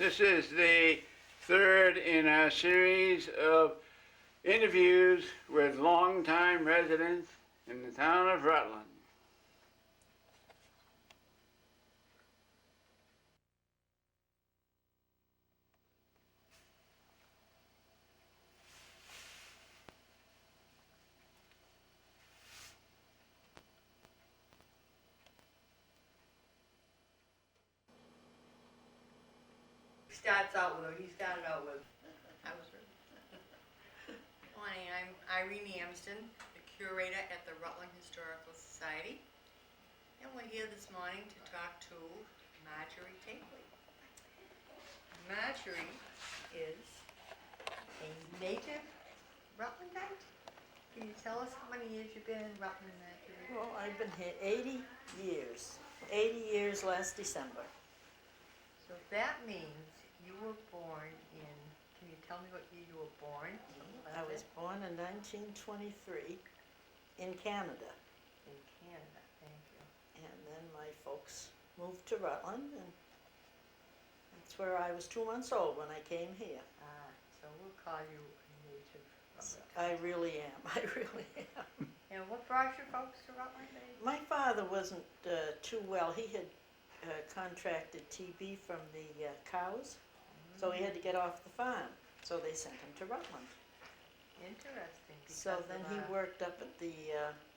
This is the third in our series of interviews with longtime residents in the town of Rutland. He started out with, I was Morning, I'm Irene Amston, the curator at the Rutland Historical Society. And we're here this morning to talk to Marjorie Tapley. Marjorie is a native Rutlandite. Can you tell us how many years you've been in Rutland, Marjorie? Well, I've been here 80 years. 80 years last December. So that means you were born in, can you tell me what year you were born? I was born in 1923 in Canada. In Canada, thank you. And then my folks moved to Rutland, and that's where I was 2 months old when I came here. So we'll call you a native Rutland. I really am. I really am. And what brought your folks to Rutland? My father wasn't too well. He had contracted TB from the cows, so he had to get off the farm. So they sent him to Rutland. Interesting. So then he worked up at the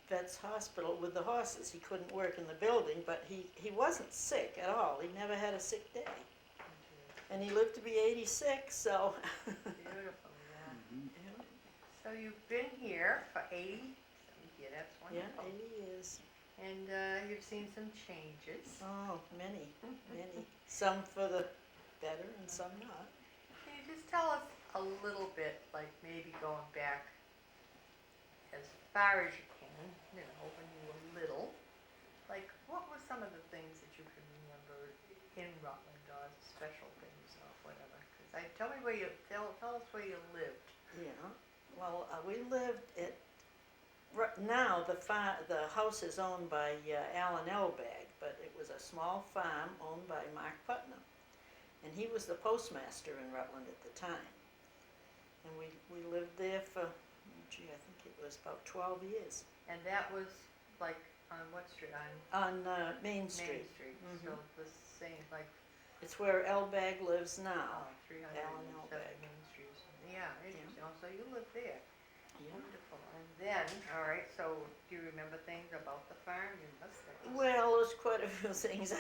vet's hospital with the horses. He couldn't work in the building, but he wasn't sick at all. He never had a sick day. And he lived to be 86, so. Beautiful, yeah. So you've been here for 80, that's wonderful. Yeah, 80 years. And you've seen some changes. Oh, many, many. Some for the better and some not. Can you just tell us a little bit, like maybe going back as far as you can, you know, when you were little, like what were some of the things that you can remember in Rutland, or special things or whatever? Because tell me where you, tell us where you lived. Yeah, well, we lived at, now the house is owned by Alan Elbag, but it was a small farm owned by Mark Putnam. And he was the postmaster in Rutland at the time. And we lived there for, gee, I think it was about 12 years. And that was like on what street? On Main Street. Main Street. So the same, like. It's where Elbag lives now. 307 Alan Elbag. Main Street. Yeah, interesting. Oh, so you lived there. Yeah. Wonderful. And then, all right, so do you remember things about the farm? You must have. Well, there's quite a few things.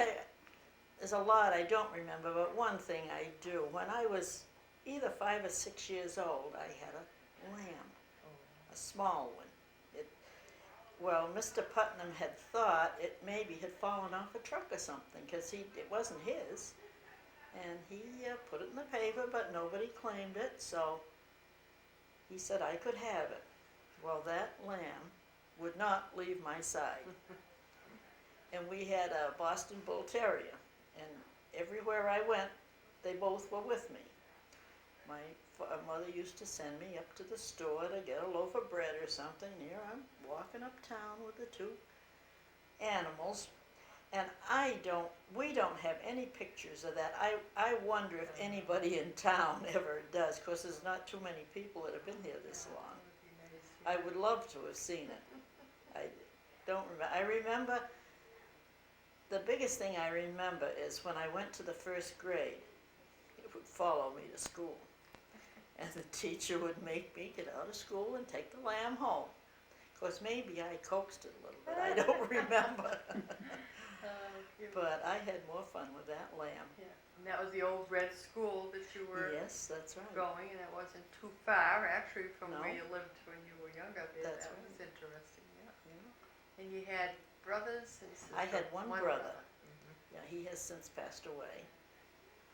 There's a lot I don't remember, but one thing I do. When I was either 5 or 6 years old, I had a lamb, a small one. Well, Mr. Putnam had thought it maybe had fallen off a truck or something, because it wasn't his. And he put it in the paper, but nobody claimed it, so he said I could have it. Well, that lamb would not leave my side. And we had a Boston Bull Terrier, and everywhere I went, they both were with me. My mother used to send me up to the store to get a loaf of bread or something. Here I'm walking uptown with the two animals, and we don't have any pictures of that. I wonder if anybody in town ever does, because there's not too many people that have been here this long. I would love to have seen it. I don't remember. I remember, the biggest thing I remember is when I went to the first grade, it would follow me to school. And the teacher would make me get out of school and take the lamb home. Of course, maybe I coaxed it a little bit. I don't remember. But I had more fun with that lamb. Yeah. And that was the old red school that you were Yes, that's right. going, and it wasn't too far, actually, from No. where you lived when you were younger. That's That right. was interesting, yeah. And you had brothers and sisters? I had one brother. Mhm. Yeah, he has since passed away.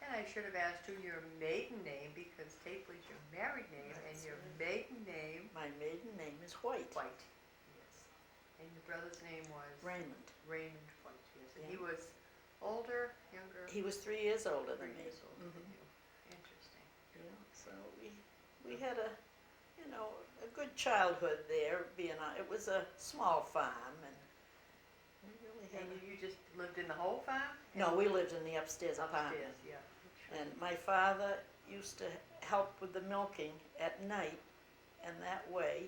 And I should have asked you your maiden name, because Tapley's your married name, and That's your right. maiden name, My maiden name is White. White. Yes. And your brother's name was? Raymond. Raymond White, yes. And Yeah. he was older, younger? He was 3 years older than 3 me. years older than Mhm. you. Interesting. Yeah, so we had a good childhood there. It was a small farm, and we really had. And you just lived in the whole farm? No, we lived in the upstairs apartment. Upstairs, yeah. And my father used to help with the milking at night, and that way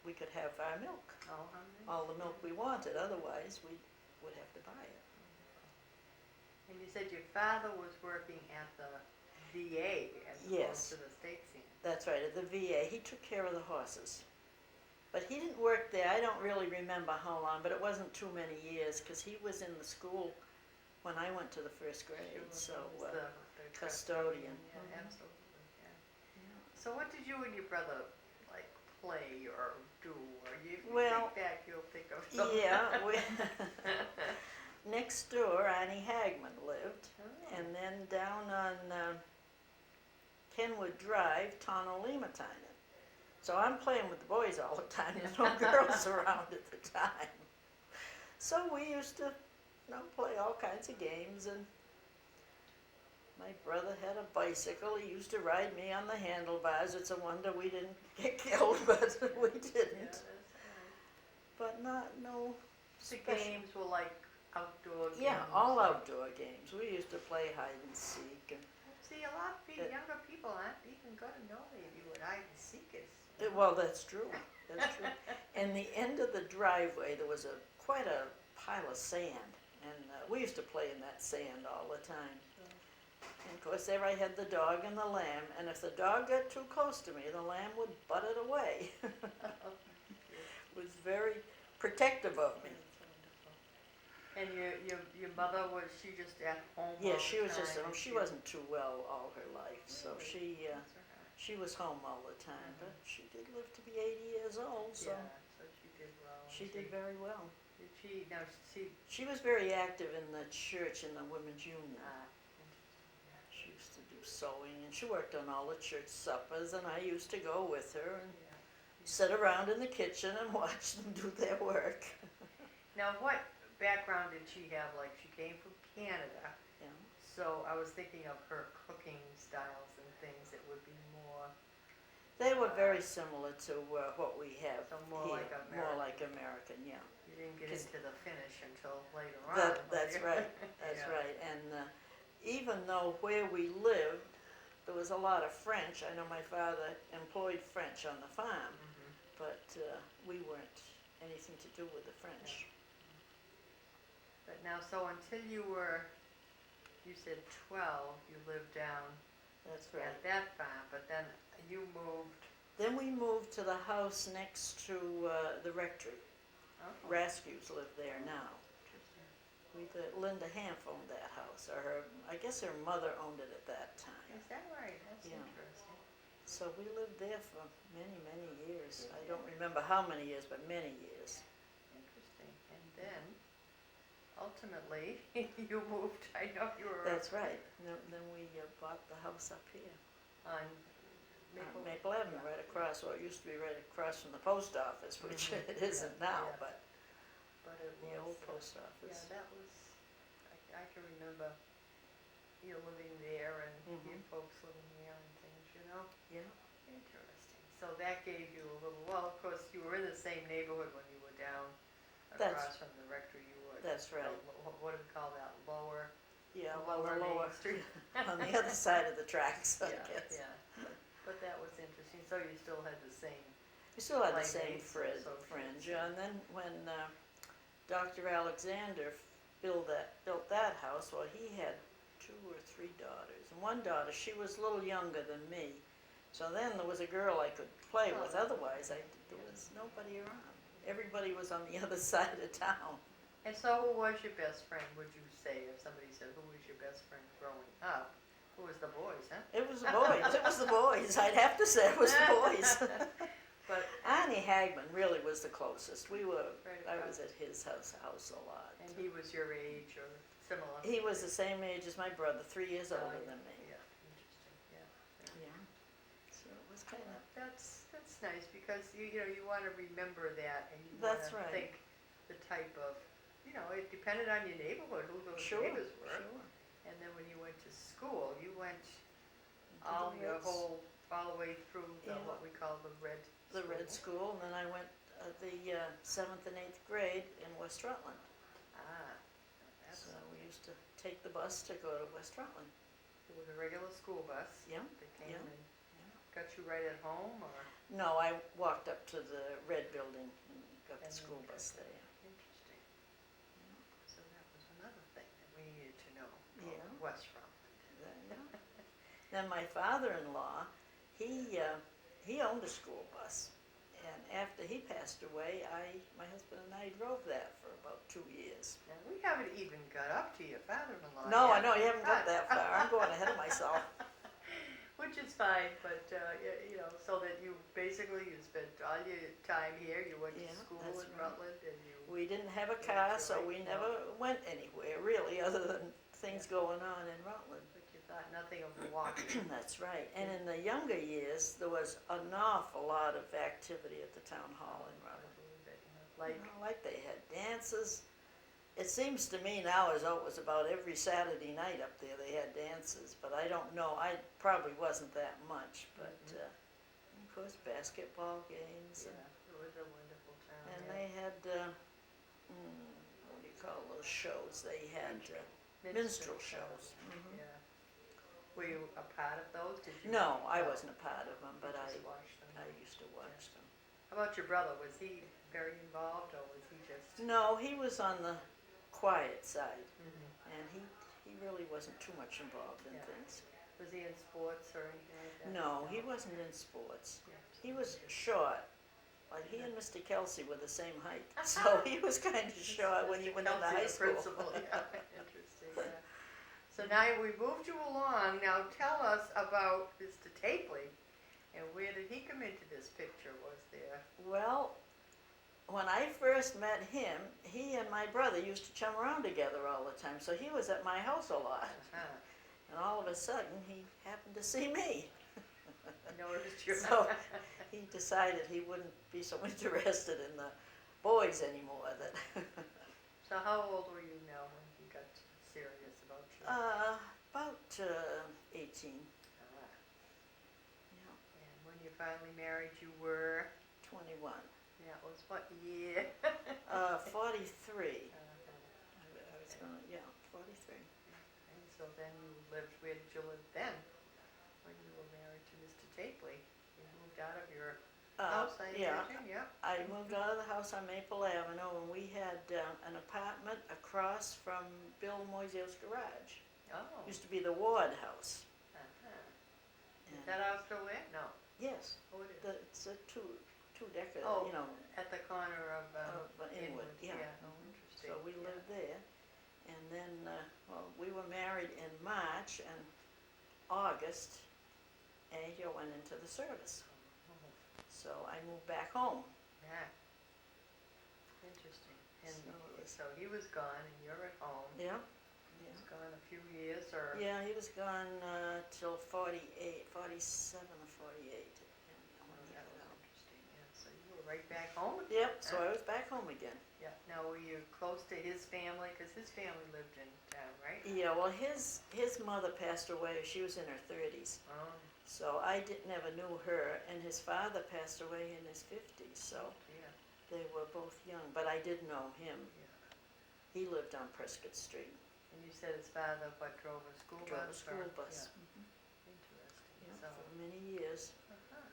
we could have our milk, Oh, how nice. all the milk we wanted, otherwise we would have to buy it. And you said your father was working at the VA as Yes. opposed to the state scene. That's right, at the VA, he took care of the horses. But he didn't work there, I don't really remember how long, but it wasn't too many years, because he was in the school when I went to the first grade, so, He was the custodian. Yeah, Mhm. absolutely, yeah. So what did you and your brother, like, play or do, or you, if you Well, think back, you'll think of something. yeah, next door, Annie Hagman lived, Oh. and then down on Kenwood Drive, Tonolima-Tynan. So I'm playing with the boys all the time, there's no girls around at the time. So we used to, play all kinds of games, and my brother had a bicycle, he used to ride me on the handlebars. It's a wonder we didn't get killed, but we Yeah, didn't. that's nice. But no The special. games were like outdoor games. Yeah, all outdoor games. We used to play hide and seek, and See, a lot of younger people aren't even gonna know maybe what hide and seek is. well, that's true. That's true. And the end of the driveway, there was quite a pile of sand, and we used to play in that sand all the time. And of course, there I had the dog and the lamb, and if the dog got too close to me, the lamb would butt it away. Was very protective of me. And your mother, was she just at home Yeah, all she the was just, time? she wasn't too well all her life, so Really? she was home all the time, but she did live to be 80 years old, so Yeah, so she did well. she did very well. Did she, now she, She was very active in the church and the women's union. interesting, She used to do sewing, and she worked on all the church suppers, and I used to go with her and yeah. sit around in the kitchen and watch them do their work. Now, what background did she have? Like, she came from Canada, Yeah. so I was thinking of her cooking styles and things that would be more, They were very similar to what we have So more here. like More American. like American, yeah. you didn't get 'Cause into the finish until later on. That's right, that's Yeah. right. And even though where we lived, there was a lot of French. I know my father employed French on the farm, Mhm. but we weren't anything to do with the French. But now, so until you were, you said 12, you lived down That's right. at that farm, but then you moved. Then we moved to the house next to the rectory. Oh, Rascues live there now. interesting. Linda Hanf owned that house, or I guess her mother owned it at that time. Is that right? That's Yeah. interesting. So we lived there for many, many years. I don't remember how many years, but many years. Interesting. And then, ultimately, you moved. I know you were That's right. Then we bought the house up here. on On Maple. Maple Avenue, right across, well, it used to be right across from the post office, which Mhm. it isn't now, Yeah. but But it the was, old post yeah, office. that was. I can remember you living there and your Mhm. folks living there and things. Yeah. Interesting. So that gave you a little. Well, of course, you were in the same neighborhood when you were down That's- across from the rectory. You were. That's right. What do we call that? Lower. Yeah, the well, the Main lower, Street. on the other side of the tracks, I Yeah, guess. yeah. But that was interesting. So you still had the same. We still had the Like same mates and associates. fringe, and then when Dr. Alexander built that house, well, he had 2 or 3 daughters. And one daughter, she was a little younger than me, so then there was a girl I could play with, otherwise there was nobody around. Everybody was on the other side of town. And so who was your best friend, would you say, if somebody said, who was your best friend growing up? It was the boys, huh? It was the boys, it was the boys, I'd have to say it was the boys. But, Annie Hagman really was the closest. Right I across. was at his house a lot. and he was your age or similar? He was the same age as my brother, 3 years Oh, older yeah, than me. Yeah, interesting, yeah. Yeah. So it was kind of, That's nice, because you wanna remember that, and you That's wanna right. think the type of, it depended on your neighborhood, who those sure, neighbors were. sure. And then when you went to school, you went To the Reds- all the way through Yeah. what we call the red. The Red School, and then I went the 7th and 8th grade in West Rutland. Ah, that's, So we used to take the bus to go to West Rutland. it was a regular school bus. Yeah, They came yeah, and got you right at home, or? No, I walked up to the red building and got the And school then bus got there. Interesting. So that was another thing that we needed to know Yeah. about West Rutland. Yeah. Then my father-in-law, he owned a school bus, and after he passed away, my husband and I drove that for about 2 years. And we haven't even got up to your father-in-law No, yet. I know, you haven't got that far, I'm going ahead of myself. Which is fine, but, you know, so that you spent all your time here, you went to Yeah, school that's in right. Rutland, and you, We didn't have a Yeah, car, that's so right. we No. never went anywhere, really, other than things going on in Rutland. but you thought nothing of walking. That's right, and in the younger years, there was an awful lot of activity at the town hall in I Rutland. believe it, you know, You like, know, like they had dances. It seems to me now as though it was about every Saturday night up there they had dances, but I don't know, I probably wasn't that much, but, of course, basketball games, yeah, it was a wonderful town. and yeah. they had, what do you call those shows, they had minstrel shows. Mhm. Yeah. Were you a part of those? Did you? No, I wasn't a part of them, but You I just watched them. used to watch them. How about your brother? Was he very involved, or was he just? No, he was on the quiet side, Mhm. and he really wasn't too much involved in Yeah. things. Was he in sports or anything like that? No, he wasn't in sports. Yeah. He was short. Like he and Mr. Kelsey were the same height, so he was kind of short when he Mr. went into Kelsey, high the school. Principal, yeah, interesting, yeah. So now we moved you along. Now tell us about Mr. Tapley, and where did he come into this picture? Was there? Well, when I first met him, he and my brother used to chum around together all the time, so he was at my house a lot. Uh-huh. And all of a sudden, he happened to see me. Noticed you. So he decided he wouldn't be so interested in the boys anymore. That So how old were you now when he got serious about you? about 18. Ah. Yeah, And when you finally married, you were? 21. That was what year? 43. Uh-huh. I was going, yeah, 43. And so then you lived, where did you live then? When you were married to Mr. Tapley? You moved out of your house, I Yeah, imagine, yeah? I moved out of the house on Maple Avenue, and we had an apartment across from Bill Moiseau's garage. Oh. Used to be the Ward House. Uh-huh. Is And that house still there? No. yes, Oh, it is. it's a two-decker, Oh, you know, At the corner of Inwood, yeah. Oh, interesting. So we Yeah. lived there, and then, well, we were married in March, and August, Ahio went into the service. Oh, So I moved back home. yeah. Interesting. And So it was- so he was gone, and you're at home. Yeah, He was gone a few years, or? yeah, he was gone till 47 or 48. Oh, when he that got was out. interesting, yeah. So you were right back home? Yep, so I was back home again. Yeah. Now, were you close to his family? Because his family lived in town, right? Yeah, well, his mother passed away, she was in her 30s. Oh, So I never knew her, and his father passed away in his 50s, so yeah, they were both young, but I did know him. yeah. He lived on Prescott Street, And you said his father, what, drove a school bus? drove a school or- bus. Yeah, interesting. Yeah, So, for many years. uh-huh.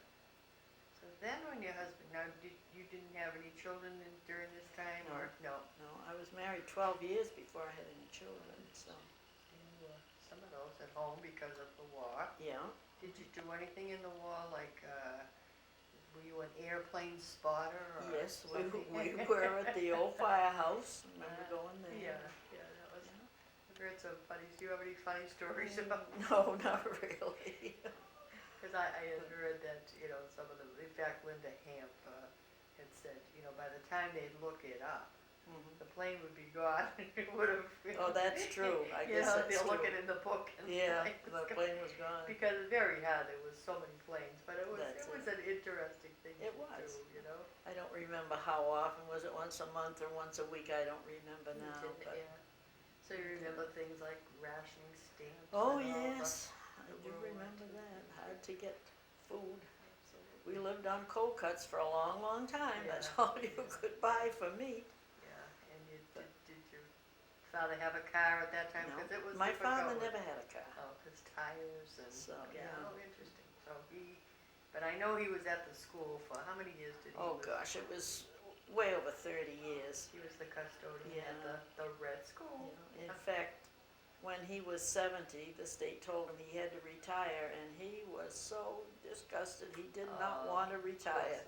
So then when your husband, now, you didn't have any children during this time, No. or? No. No, I was married 12 years before I had any children, so, And you were, some of those at home because of the war. yeah. Did you do anything in the war, like, were you an airplane spotter or Yes, something? we were at the old firehouse, remember going there? Yeah, yeah, that was, Yeah. I've heard some funny, do you have any funny stories about? No, not really. Because I had heard that, you know, some of the, in fact, Linda Hamp had said, you know, by the time they'd look it up, Mhm. the plane would be gone, and it would have. Oh, that's true, I You guess know, that's they'll look true. at it in the book and. Yeah, like, the plane was gone. Because it's very hard, there was so many planes, but it That's was an interesting thing It to do, was. you know? I don't remember how often, was it once a month or once a week, I don't remember now, but. Yeah. So you remember things like rationing stamps? Oh, and all the- yes, I do World War remember II. that, hard to get food. Absolutely. We lived on cold cuts for a long, long time, that's Yeah, all you yeah. could buy for meat. Yeah, and did you Father have a car at that time? No, Because it was my difficult. father with- never had a car. Oh, his tires and, So, yeah, yeah. oh, interesting. So but I know he was at the school for, how many years did he? Oh was- gosh, it was way over 30 years. He was the custodian at Yeah. the Red School. In fact, when he was 70, the state told him he had to retire, and he was so disgusted. He did not Oh, want to retire.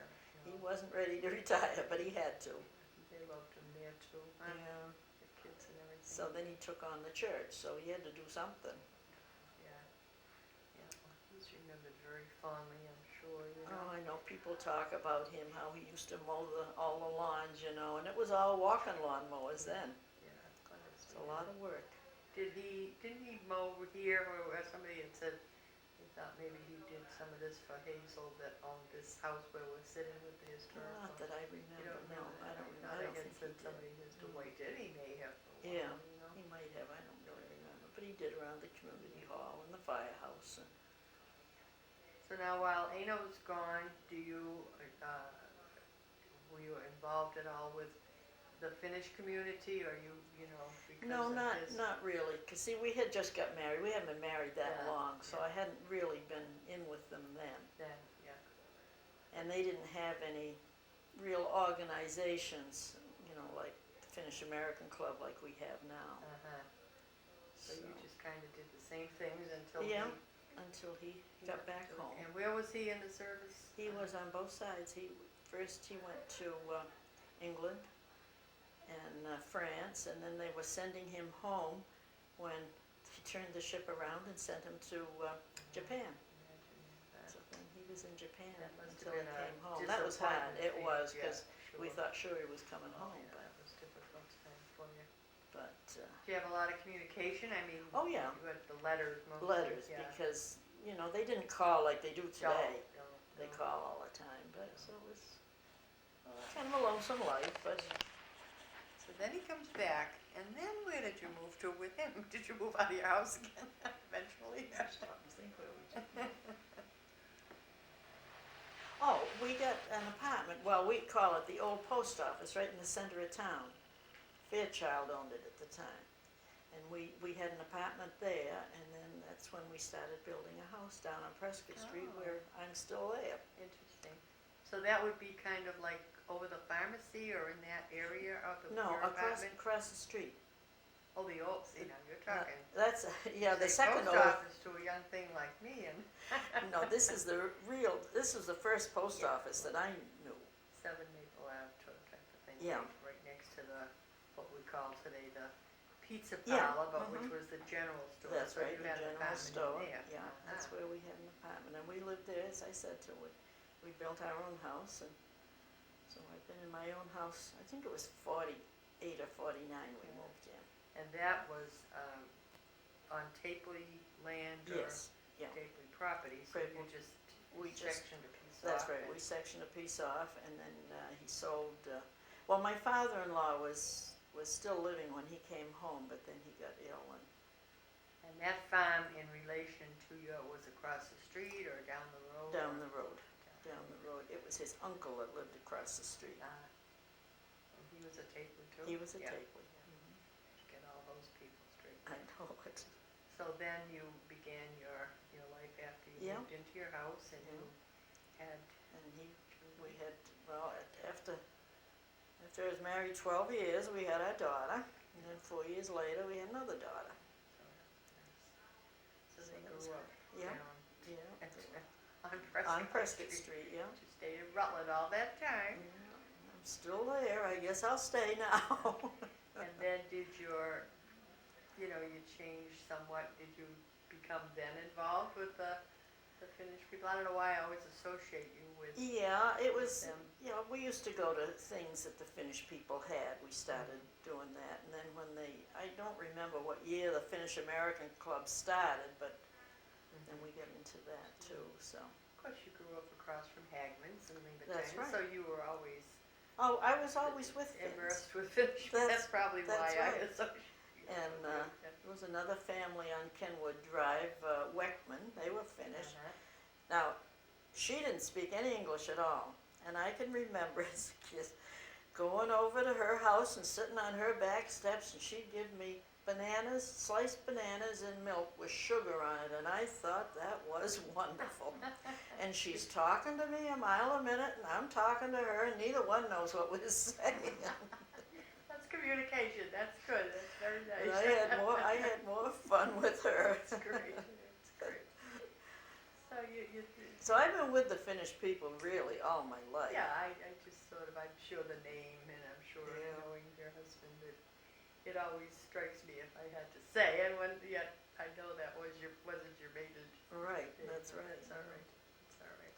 He wasn't ready to retire, but he had to. They loved him there too, huh? Yeah. The kids and everything. So then he took on the church, so he had to do something. Yeah, yeah, well, he's remembered very fondly, I'm sure, you know. Oh, I know people talk about him, how he used to mow all the lawns, and it was all walking lawn mowers then. Yeah, glad to It's see a him. lot of work. Didn't he mow here, or somebody had said, he thought maybe he did some of this for Hazel that owned this house where we're sitting with the historical? Not that I You remember, don't no, remember I that? don't No, remember. I don't had think said he did. somebody Mr. White did, he may have for a while, Yeah. you know? He might have, I don't really remember, but he did around the community hall and the firehouse. So now while Ano's gone, were you involved at all with the Finnish community, or you know, because No, of his? not really, because see, we had just got married, we hadn't been married that Yeah, long, so yeah. I hadn't really been in with them then. Then, yeah. And they didn't have any real organizations, like the Finnish American Club like we have now. Uh-huh. So So, you just kind of did the same things until Yeah. until he got back to- home. And where was he in the service? He was on both sides. First he went to England and France, and then they were sending him home when he turned the ship around and sent him to Japan. Imagine that. So then he was in Japan That must until have he been a came home. That was hard. disappointment It for you. was, Yeah, because we sure. thought sure he was coming Oh, home, yeah, that was difficult time for you. but Do you have a lot of communication? I mean, oh yeah, you had the letters mostly. letters, Yeah. because they didn't call like they do today. No, They no. call all the time, but so it was kind of a lonesome life, but So then he comes back, and then where did you move to with him? Did you move out of your house again eventually? I think where we Oh, we got an apartment, well, we call it the old post office, right in the center of town. Fairchild owned it at the time. And we had an apartment there, and then that's when we started building a house down on Prescott Street, Oh. where I'm still there. Interesting. So that would be kind of like over the pharmacy or in that area of the No, your apartment? across the street. Oh, the old, see, now you're talking. That's, yeah, the Say second post old, office to a young thing like me, and no, this is the first post office that I knew. 7 Maple Ave type of thing. Yeah. Right next to what we call today the pizza Yeah, parlor, but which mhm. was the general store. That's So right, you the had an general apartment in store, there. yeah, that's Uh-huh. where we had an apartment, and we lived there, as I said, till we built our own house, and so I've been in my own house, I think it was 48 or 49 we moved in. And that was on Taipale land or Yes, yeah, Taipale property, so you Taipale. just we just, sectioned a piece off. that's right, we sectioned a piece off, and then he sold, well, my father-in-law was still living when he came home, but then he got ill, And that farm in relation to was across the street or down the road? down or- the road, it was his uncle that lived across the street. And he was a Taipale too? He was a Yeah. Taipale. Get all those people straight. I know it. So then you began your life after you Yeah. moved into your house and you had, And we had, well, after I was married 12 years, we had our daughter, and then 4 years later, we had another daughter. so So they that was grew up Yeah, down yeah. on Prescott On Prescott Street, yeah. You stayed in Rutland all that time. Yeah, I'm still there, I guess I'll stay now. And then did you changed somewhat, did you become then involved with the Finnish people? I don't know why I always associate you with Yeah, it was, them. we used to go to things that the Finnish people had, we started doing that, and then when I don't remember what year the Finnish American Club started, but then we got into that too, so. Of course, you grew up across from Hagman's in That's Lincoln, right. so you were always Oh, I was always with Finns. immersed with Finnish. That's- That's probably why that's I right. associate you And, with them. There was another family on Kenwood Drive, Weckman, they were Finnish. Uh-huh. Now, she didn't speak any English at all, and I can remember as a kid, going over to her house and sitting on her back steps, and she'd give me bananas, sliced bananas and milk with sugar on it, and I thought that was wonderful. And she's talking to me a mile a minute, and I'm talking to her, and neither one knows what we're saying. That's communication, that's good, that's very But nice. I had more fun with her. That's great, that's great. So So I've been with the Finnish people really all my life. yeah, I just sort of, I'm sure the name, and I'm sure Yeah. knowing your husband, it always strikes me if I had to say, and when, yet, I know that wasn't your maiden Right, name, that's but right. That's all right, that's all right.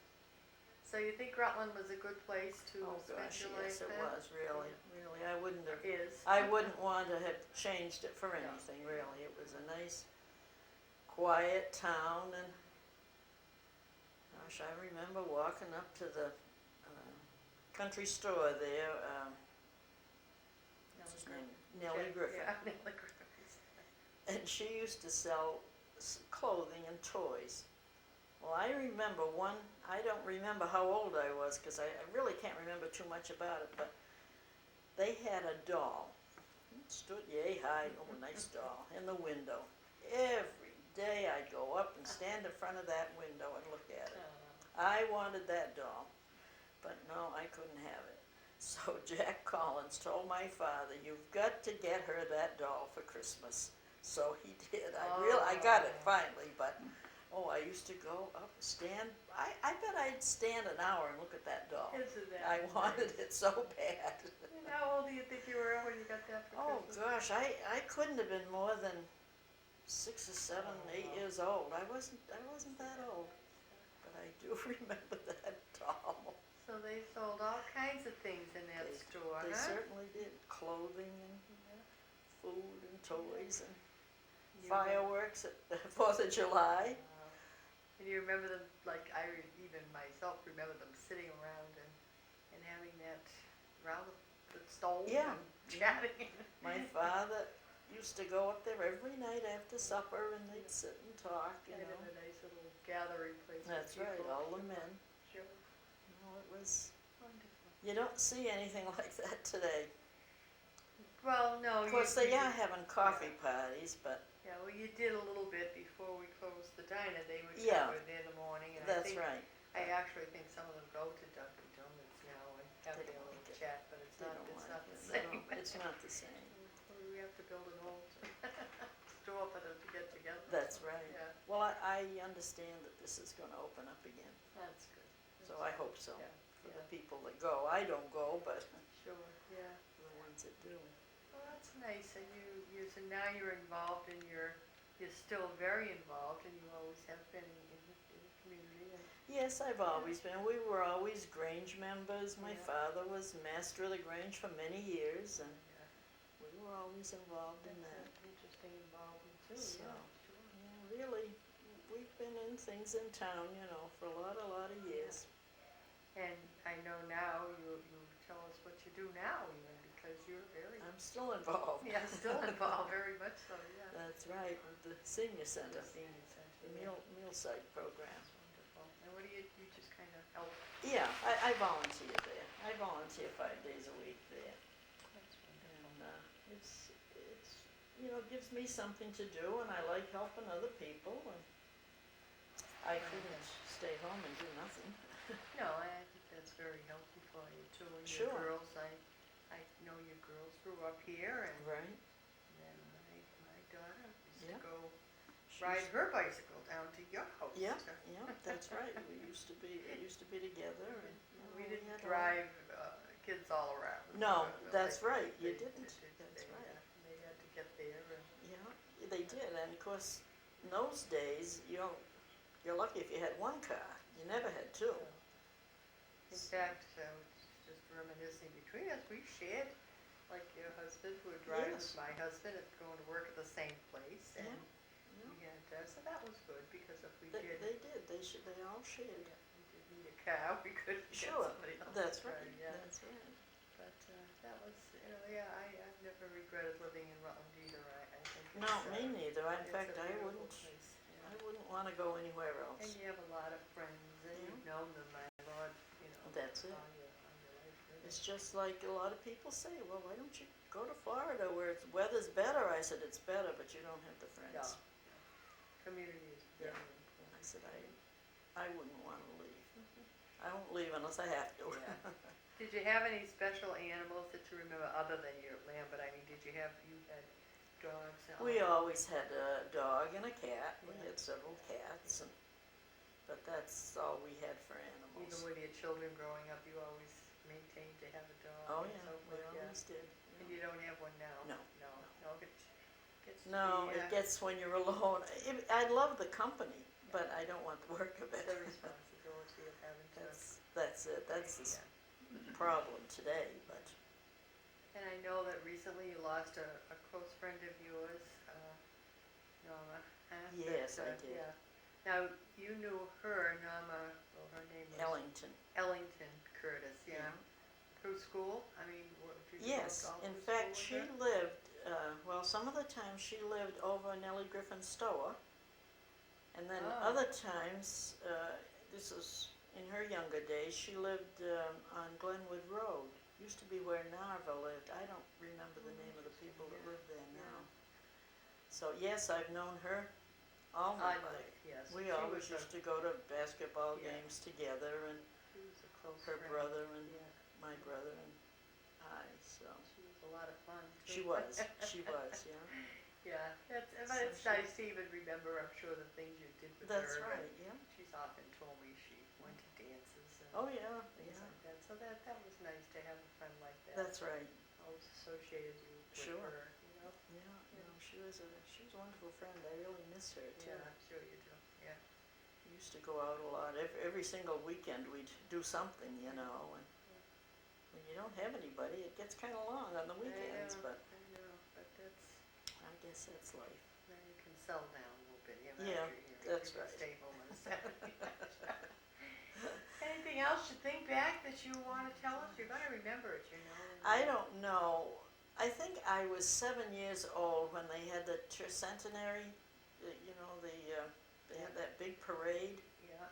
So you think Rutland was a good place to Oh spend gosh, your life yes, it then? was, really, really. I wouldn't have, Is. I wouldn't want to have changed it for anything, really. It was a nice, quiet town, and gosh, I remember walking up to the country store there, what's his name? Nellie Griffin. Yeah, Nellie Griffin. And she used to sell clothing and toys. Well, I remember one, I don't remember how old I was, because I really can't remember too much about it, but they had a doll. It stood yay high, oh, nice doll, in the window. Every day I'd go up and stand in front of that window and look at it. I wanted that doll, but no, I couldn't have it. So Jack Collins told my father, "You've got to get her that doll for Christmas." So he did. I got it finally, but oh, I used to go up and stand. I bet I'd stand an hour and look at that doll. Isn't that I wanted it so bad. And how old do you think you were when you got that for Oh Christmas? gosh, I couldn't have been more than 6 or 7, 8 years old. I wasn't that old, but I do remember that doll. So they sold all kinds of things in that store, They huh? certainly did. Clothing and food and toys and You fireworks at the 4th of July. And you remember them, like even myself remember them sitting around and having that around the stove Yeah. and chatting. My father used to go up there every night after supper, and they'd sit and talk, you Kind know. of a nice little gathering place. for That's right, people. all the men. Sure. It was, Wonderful. you don't see anything like that today. Well, no. Of course, they are having coffee parties, but Yeah, well, you did a little bit before we closed the diner. They would Yeah. come in the morning, and that's right. I actually think some of them go to Dunkin' Donuts now and have They their don't little like it. chat, but it's They not. don't It's like not it. the They same. don't- It's not the same. We have to build an old store for them to get together. That's right. Yeah, Well, I understand that this is going to open up again, that's good. so I hope so. Yeah, For yeah. the people that go. I don't go, but Sure, yeah. for the ones that do. Well, that's nice, and so now you're involved, and you're still very involved, and you always have been in the community. And Yes, I've always been. We were always Grange members. My Yeah. father was master of the Grange for many years, and yeah, we were always involved in that. that's an interesting involvement too. So, Yeah, sure. Yeah, really, we've been in things in town, for a lot of years. And I know now you tell us what you do now, even because you're very I'm still involved. yeah still involved, very much so. Yeah. That's right, with the senior center, The senior center. the Yeah. meal site program. That's wonderful. And what do you just kind of help? Yeah, I volunteer there. I volunteer 5 days a week there. That's wonderful. And it's gives me something to do, and I like helping other people, and I couldn't stay home and do nothing. No, I think that's very healthy for you too. And Sure. your girls, I know your girls grew up here, and Right? then my daughter used Yeah. to go She's- ride her bicycle down to your house. Yeah, yeah, that's right. We used to be together, and We had didn't a lot- drive kids all around. No, But, that's like, right. You they- didn't. they- That's they, right. They had to get there, and Yeah, they did, and of course, in those days, you're lucky if you had one car. You never had two. in fact, just reminiscing between us, we shared, like your husband would drive Yes. with my husband and going to work at the same place, and Yeah. we had, so that was good, because if we They did, did. They all shared. we did need a car, we could get Sure, somebody else. that's to drive, right. Yeah, That's right. but that was, I've never regretted living in Rutland either. I think No, it's, me neither. In it's a fact, I beautiful wouldn't. place, yeah. I wouldn't want to go anywhere And else. you have a lot of friends, and Yeah. you've known them, my Lord, That's it. all your life, really. It's just like a lot of people say, well, why don't you go to Florida where the weather's better? I said, it's better, but you don't have the No. friends. Community is very Yeah. important. I said, I wouldn't want to leave. I won't leave unless I have to. Yeah. Did you have any special animals that you remember other than your lamb? But I mean, you had dogs and all We that? always had a dog and a cat. We Yeah. had several cats, but that's all we had for Even animals. with your children growing up, you always maintained to have a dog Oh and yeah, so we forth, yeah. always did. And you don't have one now? No, No, no, it gets to No, be, it gets when you're alone. I love the company, but I don't want the work of it. the responsibility of having to. That's it. That's the Yeah. problem today. But And I know that recently you lost a close friend of yours, Norma. Yes, I did. Yeah. Now, you knew her, Norma, well, her name was? Ellington. Ellington Curtis, yeah. Through school? I mean, did you go Yes, all in through fact, school she with her? lived. Well, some of the time she lived over in Ellie Griffin's store, and then Oh. other times, this was in her younger days, she lived on Glenwood Road. Used to be where Narva lived. I don't remember the name of the people that live there now. So yes, I've known her all my life. Yes. We she always was a- used to go to basketball Yeah. games together, and She was a close her friend. brother and Yeah, my brother and I. So she was a lot of fun, too. she was, yeah. Yeah, but So it's she- nice to even remember, I'm sure, the things you did with her. That's and right. Yeah. She's often told me she went to dances and Oh yeah. things Yeah. like that. So that was nice to have a friend like that. That's right. Always associated you with Sure. her, you know? Yeah. No, she was a wonderful friend. I really miss her too. Yeah, I'm sure you do, yeah. We used to go out a lot. Every single weekend we'd do something, you know. And when you don't have anybody, it gets kind of long on the weekends. But I know, but that's, I guess that's life. now you can settle down a little bit, you know, Yeah, after you that's you can right. stay home on a Saturday. Anything else you think back that you want to tell us? You're gonna remember it, you know. I don't know. I think I was 7 years old when they had the tercentenary. You know, they had that big parade, Yeah,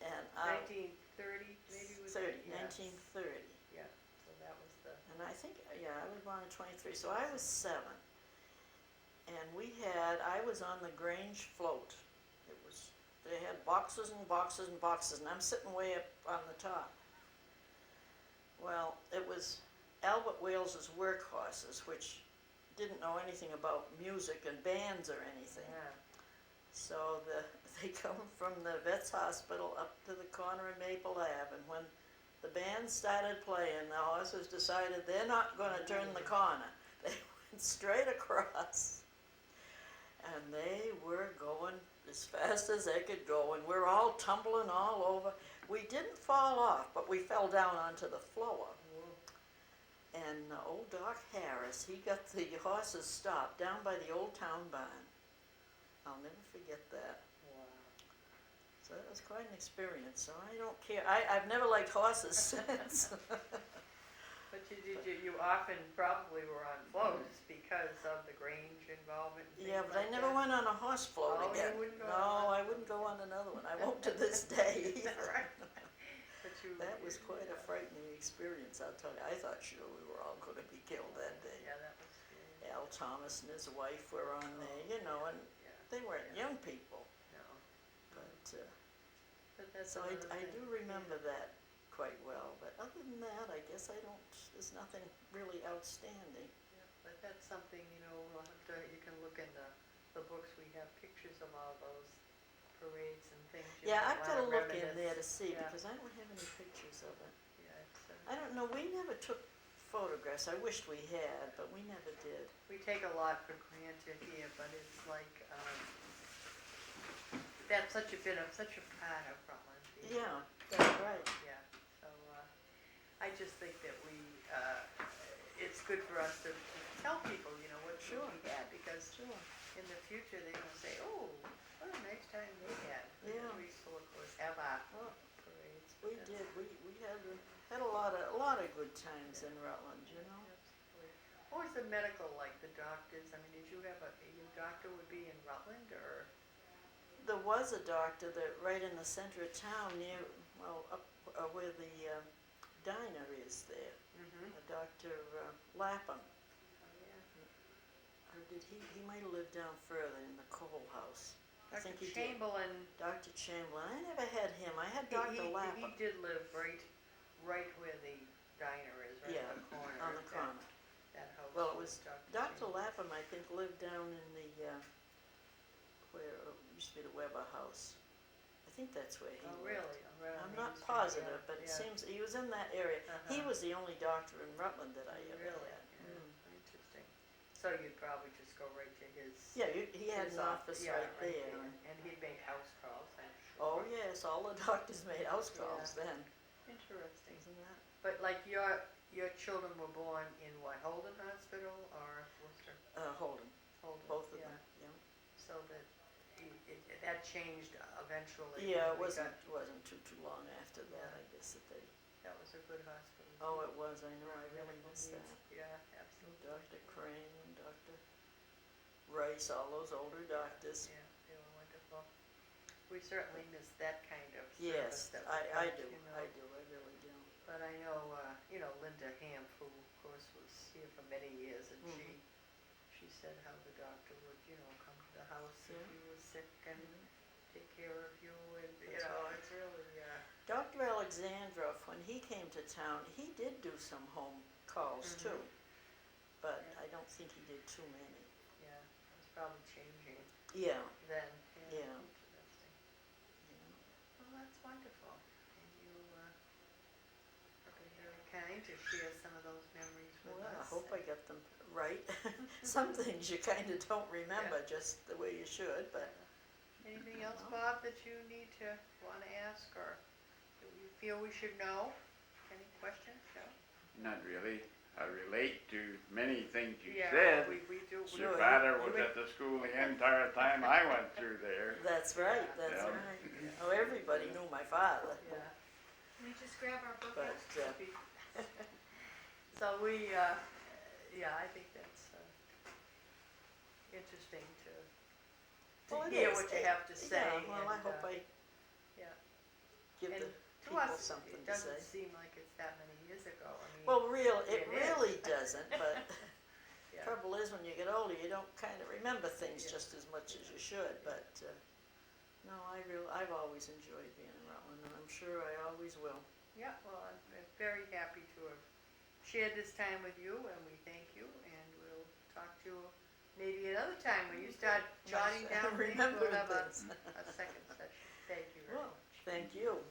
and 1930, maybe was it? 30, Yes. 1930. Yeah, so that was the, And I think, yeah, I was born in 23, so I was 7. And I was on the Grange float. They had boxes and boxes and boxes, and I'm sitting way up on the top. Well, it was Albert Wales's workhorses, which didn't know anything about music and bands or anything. yeah. So they come from the Vets Hospital up to the corner of Maple Ave, and when the band started playing, the horses decided they're not going to turn the corner. They went straight across, and they were going as fast as they could go, and we're all tumbling all over. We didn't fall off, but we fell down onto the floor. And old Doc Harris, he got the horses stopped down by the old town barn. I'll never forget that. Wow. So that was quite an experience, so I don't care. I've never liked horses since. But you often probably were on floats because of the Grange involvement and things Yeah, but I like never that. went on a horse float Oh, you again. wouldn't go No, on I wouldn't go on another one. I won't to this day either. Right. But That was quite a frightening experience, I'll tell you. I thought sure we were all going to be killed that day. Yeah, that was scary. Al Thomas and his wife were on there, you know, and Yeah, they weren't young people. no. But But that's so another I thing. do remember that quite well. But other than that, I guess there's nothing really outstanding. Yeah, but that's something, you know, we'll have to, you can look in the books, we have pictures of all those parades and things. you Yeah, might I've got to wanna look in reminisce. there to see Yeah. because I don't have any pictures of it. Yeah, it's, I don't know, we never took photographs. I wished we had, but we never did. we take a lot for granted here, but it's like, that's such a part of Rutland. Yeah, that's right. Yeah, so, I just think that it's good for us to tell people, you know, what Sure. we had, because Sure. in the future, they're gonna say, oh, what a nice time they had. And Yeah. we still, of course, have our Oh, parades. we but did. We had a lot of good times in Rutland, you know. Absolutely. What was the medical like, the doctors? I mean, did you have your doctor would be in Rutland, or? There was a doctor that right in the center of town near, well, up where the Diner is there, Mm-hmm. Dr. Lapham. Oh, yeah. Or did he might have lived down further in the Cole House. I Dr. think he did. Chamberlain. Dr. Chamberlain, I never had him, I had He Dr. Lapham. did live right where the diner is, right Yeah, in the corner. on the corner. That house. Well, it was Dr. Chamberlain. Lapham, I think, lived down in the, where it used to be the Weber House. I think that's where he Oh, lived. really? Oh, right on I'm Main not Street, positive, yeah, but it yeah. seems, he was in that area. He Uh-huh. was the only doctor in Rutland that I ever Really? had. Yeah. Mm. Interesting. So you'd probably just go right to his. Yeah, he had his an office yeah, right there. And he'd make house calls, I'm Oh, sure. yes, all the doctors made house Yeah. calls then, Interesting. isn't that? But like your children were born in what, Holden Hospital or Worcester? Holden, Holden. both of yeah. them, yeah. So that that changed eventually. Yeah, when it we wasn't too long after that, I guess, that they, That was a good hospital. oh, it was, I know, I really Medical miss needs. that. Yeah, absolutely. Dr. Crane, Dr. Rice, all those older doctors. Yeah, they were wonderful. We certainly miss that kind of Yes, service that we I got, do, you know. I really do. But I know, Linda Hamp, who of course was here for many years, and Mhm. she said how the doctor would, come to the house if Yeah. you were sick and Mhm. take care of you, and, That's right. it's really, Dr. Alexandrov, when he came to town, he did do some home calls Mhm. too, but Yeah. I don't think he did too many. yeah, it's probably changing Yeah, then. Yeah. Interesting. yeah. Well, that's wonderful. And you, have been very kind to share some of those memories with Well, I us. hope I got them right. Some things you kind of don't remember just the way you should, but Anything I else, don't Bob, that you want to ask, or that you feel we should know? Any questions? No? Not really. I relate to many things you Yeah, said. we do. Sure. Your father you was would- at the school the entire time I went through there. that's right, that's Yeah. right. Oh, everybody knew my father. Yeah. Can you just grab our book? But, So we, I think that's interesting to Well, it hear is. what you have to say. Yeah, well, I and, hope I yeah. give And the to people us, something it to say. doesn't seem like it's that many years ago. I mean, Well, it It is. really doesn't, but yeah. trouble is, when you get older, you don't kind of remember things Yeah. just as much as you should, but, no, I've always enjoyed being in Rutland, and I'm sure I always will. Yeah, well, I'm very happy to have shared this time with you, and we thank you, and we'll talk to you maybe another time when you start jotting down things. Remember We'll have things. a second session. Thank you very Well, much. thank you.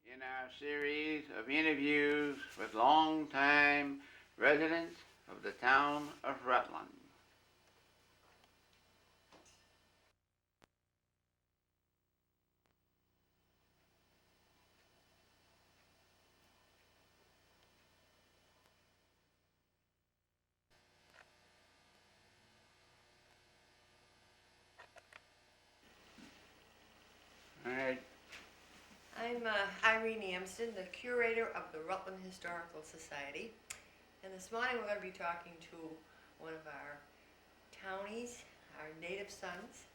In our series of interviews with longtime residents of the town of Rutland. All right, I'm Irene Amston, the curator of the Rutland Historical Society. And this morning we're going to be talking to one of our townies, our native sons,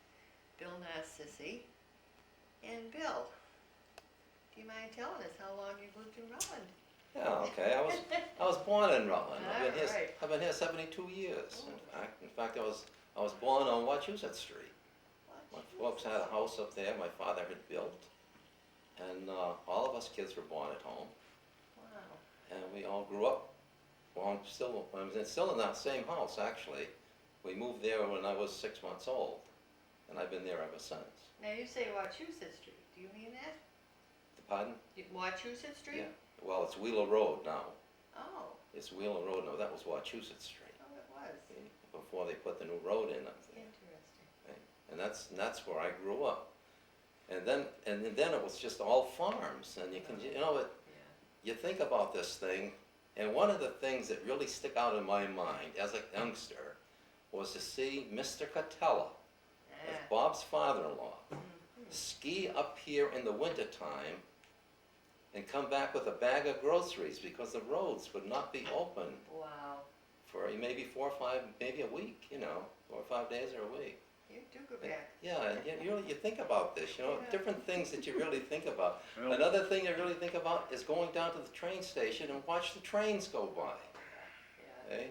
Bill Narcisi. And Bill, do you mind telling us how long you've lived in Rutland? Yeah, okay. I was born in Rutland. Alright. I've been here 72 years. Oh. In fact, I was born on Wachusett Street. My folks had a house up there my father had built, and all of us kids were born at home, Wow. and we all grew up. Well, I'm still in that same house actually. We moved there when I was 6 months old, and I've been there ever since. Now you say Wachusett Street. Do you mean that? Pardon? Wachusett Street? Yeah. Well, it's Wheeler Road now. Oh, It's Wheeler Road now. That was Wachusett Street it was. before they put the new road in up there. Interesting. And that's where I grew up. And then it was just all farms, and you know, Yeah. you think about this thing, and one of the things that really stick out in my mind as a youngster was to see Mr. Catella, that's Bob's father-in-law, ski up here in the wintertime and come back with a bag of groceries because the roads would not be open Wow. for maybe 4 or 5, maybe a week, 4 or 5 days or a week. You do go back. Yeah, and you think about this, Yeah. different things that you really think about. Well, Another thing I really think about is going down to the train station and watch the trains go by. Yeah. Okay?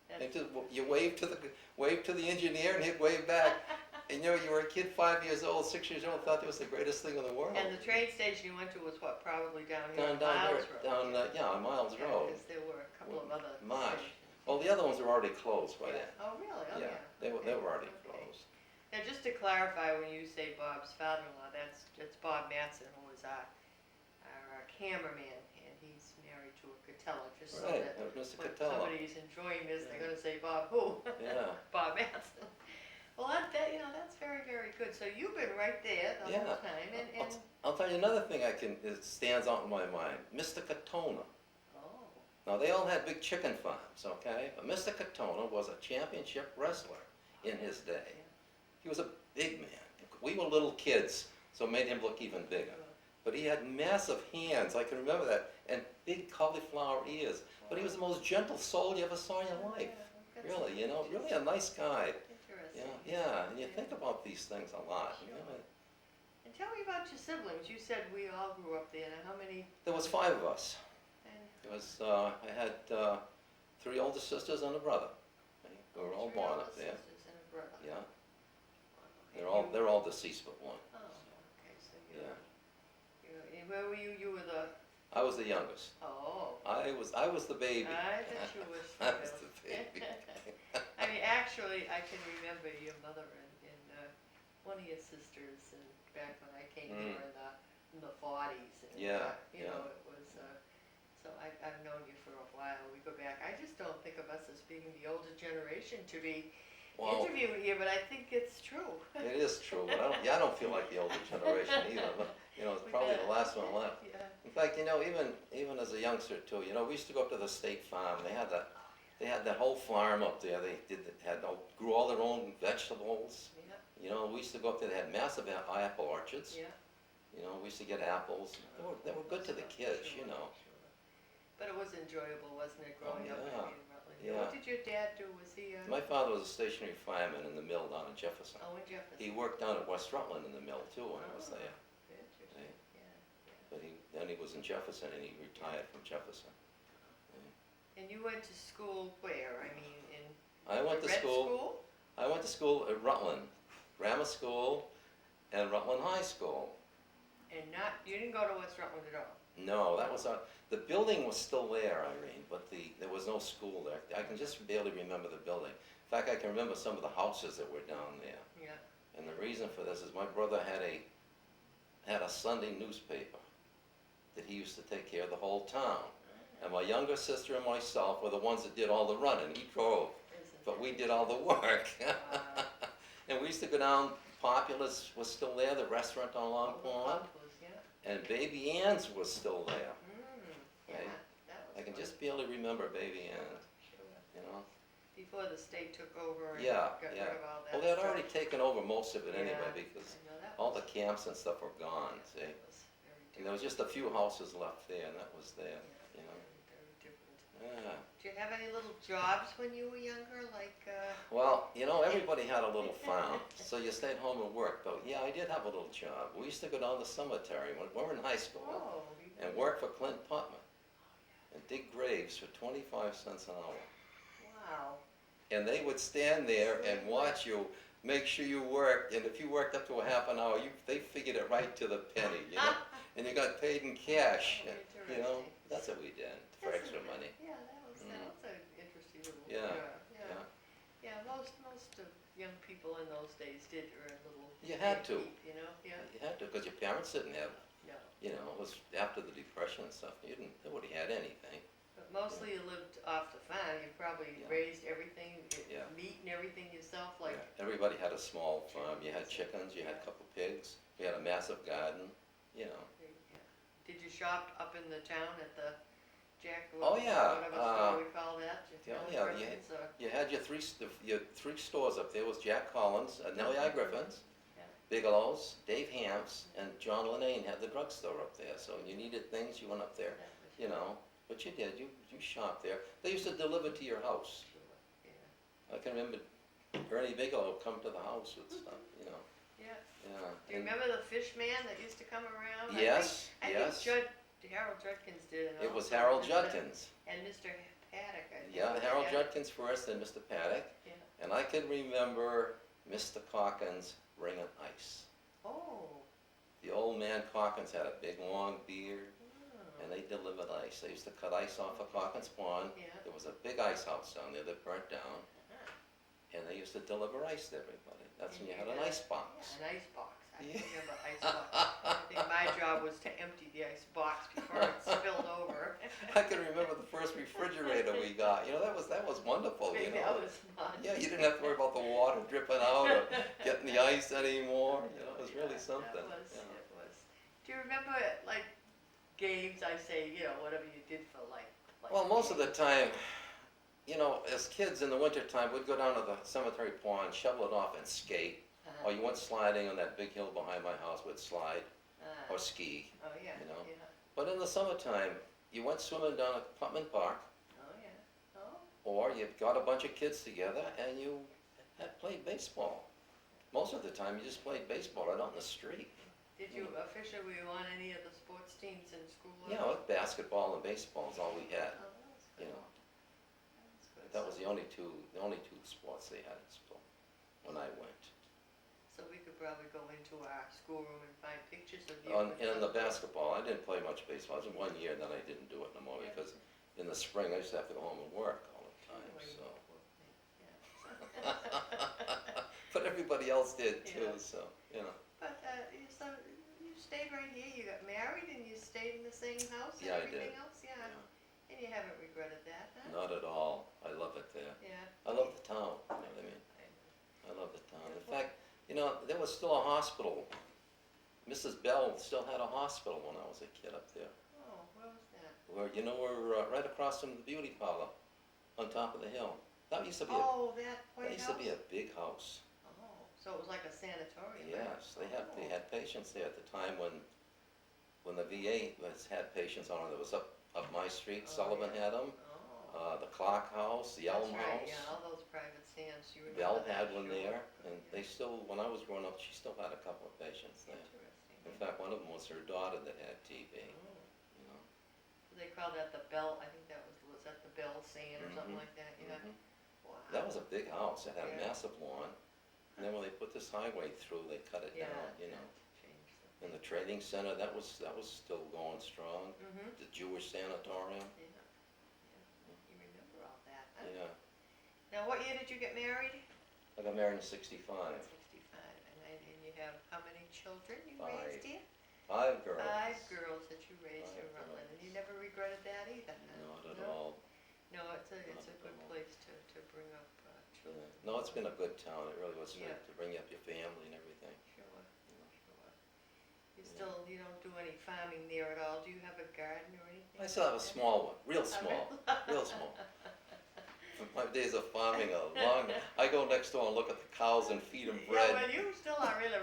And That's- just, you wave to the engineer and he'd wave back. And you were a kid 5 years old, 6 years old, thought it was the greatest thing in the world. And the train station you went to was what, probably down here on down Miles there, Road? on Miles Yeah, Road. 'cause there were a couple of other Marsh. stations. Well, the other ones were already closed by Yeah. then. Oh, really? Oh, yeah. They Okay. were already Okay. closed. Now, just to clarify, when you say Bob's father-in-law, that's Bob Matson, who was our cameraman, and he's married to a Catella, just so Right, that that was Mr. when Catella. somebody's enjoying this, they're gonna say Bob who? Yeah. Bob Matson. Well, that's very, very good. So you've been right there the Yeah. whole time, and I'll tell you another thing that stands out in my mind. Mr. Katona. oh, Now, they all had big chicken farms, okay? But Mr. Katona was a championship wrestler in his day. He was a big man. We were little kids, so it made him look even bigger. But he had massive hands, I can remember that, and big cauliflower ears. But he was the most gentle soul you ever saw in your life. that's Really, really a nice guy. interesting. Yeah, and you think about these things a lot. And tell me about your siblings. You said we all grew up there. Now, how many? There was 5 of us. And It was, I had 3 older sisters and a brother. They were all three born older up there. sisters and a brother. Yeah, And they're all deceased but one. Oh, okay. So Yeah. where were you? You were the. I was the youngest. Oh. I was the baby. I bet you was. I was the baby. I mean, actually, I can remember your mother and one of your sisters, and back when I came here in the 40s. And, Yeah, you know, it was. So I've known you for a while. We go back. I just don't think of us as being the older generation to be Well, interviewed here, but I think it's true. it is true, but I don't feel like the older generation either. But, it's We probably got- the last one left. Yeah. In fact, even as a youngster too, we used to go up to the state farm. They had that whole farm up there. They grew all their own vegetables. Yeah. We used to go up there. They had massive apple orchards. Yeah. We used to get apples. They were good to the kids. Sure. But it was enjoyable, wasn't it, growing up in yeah. Rutland? Yeah. What did your dad do? Was he? My father was a stationary fireman in the mill down in Jefferson. Oh, in Jefferson. He worked down at West Rutland in the mill too when I was there. Interesting. Yeah. But then he was in Jefferson and he retired from Jefferson. And you went to school where? I mean, in I went to Red school. I went to school at Rutland, grammar school, and Rutland High School. And you didn't go to West Rutland at all? No, the building was still there, Irene, but there was no school there. I can just barely remember the building. In fact, I can remember some of the houses that were down there. Yeah. And the reason for this is my brother had a Sunday newspaper that he used to take care of the whole town. And my younger sister and myself were the ones that did all the running. He drove, Isn't but it? we did all the work. Wow. And we used to go down, Populous was still there, the restaurant on Long Oh, the Pond, Populous, yeah. and Baby Ann's was still there. Yeah, Right. that was I can fun. just barely remember Baby Ann's, Sure. Before the state took over and Yeah, got yeah. rid of all that Well, they had stuff. already taken over most of it anyway, Yeah, because I know, that all was- the camps and stuff were gone, see? that was very And there was just a few houses left there, and that was there, you know? Very different. Yeah. Did you have any little jobs when you were younger, like, Well, everybody had a little farm, so you stayed home and worked. But yeah, I did have a little job. We used to go down the cemetery when we were in high school oh, and work for Clint Putman and dig graves for 25 cents an hour. wow. And they would stand there and watch you, make sure you worked, and if you worked up to a half an hour, they figured it right to the penny, and you got paid in cash. Oh, And, interesting. that's what we did for Isn't extra it? money. Yeah, that was an interesting little Yeah, job. Yeah, most of young people in those days did earn a little. You had to. keep, Yeah. You had to, because your parents didn't have, No. it was after the Depression and stuff. Nobody had anything. But mostly you lived off the farm. You probably Yeah. raised everything, Yeah. meat and everything yourself. Like, Yeah, everybody had a small farm. You had chickens, you had a couple pigs, we had a massive garden, yeah. Did you shopped up in the town at the Jack, Oh, yeah, whatever store we call that. yeah, Jack yeah, Perkins, or- You had your three stores up there. Was Jack Collins, Nellie I. Griffin's, Yeah. Bigelow's, Dave Hamp's, and John Lenane had the drugstore up there. So when you needed things, you went up there, that was- you know. But you did, you shopped there. They used to deliver to your house. Yeah. I can remember Ernie Bigelow would come to the house with stuff, you know. Yeah. Yeah. Do you and- remember the fish man that used to come around? Yes, I yes. think Harold Judkins did. And It was also Harold Mr. Judkins. And Mr. Paddock, I think. Yeah, Harold Yeah. Judkins first, then Mr. Paddock. Yeah. And I can remember Mr. Calkins bringing ice. Oh. The old man Calkins had a big long beard, Oh. and they delivered ice. They used to cut ice off of Calkins Pond. Yeah. There was a big ice house down there that burnt down, Uh-huh. and they used to deliver ice to everybody. That's when you had an Yeah. ice box. Yeah, an ice box. I Yeah. remember ice box. I think my job was to empty the ice box before it spilled over. I can remember the first refrigerator we got. You know, that was wonderful, you Maybe know. that was fun. Yeah, you didn't have to worry about the water dripping out or getting the ice anymore. You know, it was really Yeah, something. It was, yeah. it was. Do you remember, like, games, I say, you know, whatever you did for, like Well, most of the time, you know, as kids in the wintertime, we'd go down to the cemetery pond, shovel it off, and skate. Or you went sliding on that big hill behind my house, we'd slide or ski. Oh, yeah, you know. yeah. But in the summertime, you went swimming down at Putman Park, Oh, yeah. Oh, or you got a bunch of kids together and you had played baseball. Most of the time, you just played baseball right out in the street. did you officially, were you on any of the sports teams in school? You know, basketball and baseball is all we had. Oh, that was You good. know, That's good. that was the only two sports they had in school when I went. So we could probably go into our schoolroom and find pictures of you. In the basketball, I didn't play much baseball. It was 1 year, then I didn't do it no more Yeah. because in the spring I used to have to go home and work all the time. Anyway, So, yeah. but everybody else did too. Yeah. So, you know. But you stayed right here, you got married and you stayed in the same house and Yeah, I everything did. else? Yeah. Yeah. And you haven't regretted that, huh? Not at all. I love it there. Yeah. I love the town. You know what I mean? I love the town. In fact, you know, there was still a hospital. Mrs. Bell still had a hospital when I was a kid up there. Oh, where was that? Where, you know, we're right across from the beauty parlor on top of the hill. That used to be Oh, that that White used House? to be a big house. Oh, so it was like a sanatorium? huh? Yes, they Oh. had patients there at the time when the VA had patients on it. It was up my street. Oh, Sullivan yeah. had them. Oh. The Clark House, the Elm That's right, House. yeah, all those private stands, you remember Bell that, had one sure. there, and Yeah. they still, when I was growing up, she still had a couple of patients there. Interesting. In fact, one of them was her daughter that had TB. Oh. You know. They called that the Bell, I think that was that the Bell Sand or something Mhm. like that, yeah? Mhm. Wow. That was a big house. It had a Yeah. massive lawn, and then when they put this highway through, they cut it Yeah, down. You know. changed And the training center, that was still going strong. Mm-hmm, The Jewish sanatorium. yeah. You remember all that, huh? Yeah. Now, what year did you get married? I got married in '65. 65, and you have how many children you 5. raised here? 5 girls. 5 girls that you raised in 5 Rutland, and girls. you never regretted that either, huh? Not at No? all. No, it's a Not at good all. place to bring up Yeah. children. No, it's been a good town. It really was Yeah. to bring up your family and everything. Sure, sure. You don't do any farming there at all, do you have a garden or anything? I still have a like that? small one, real Oh, small, really? real small. My days of farming are long. I go next door and look at the cows and feed them Yeah, bread. well, you still are really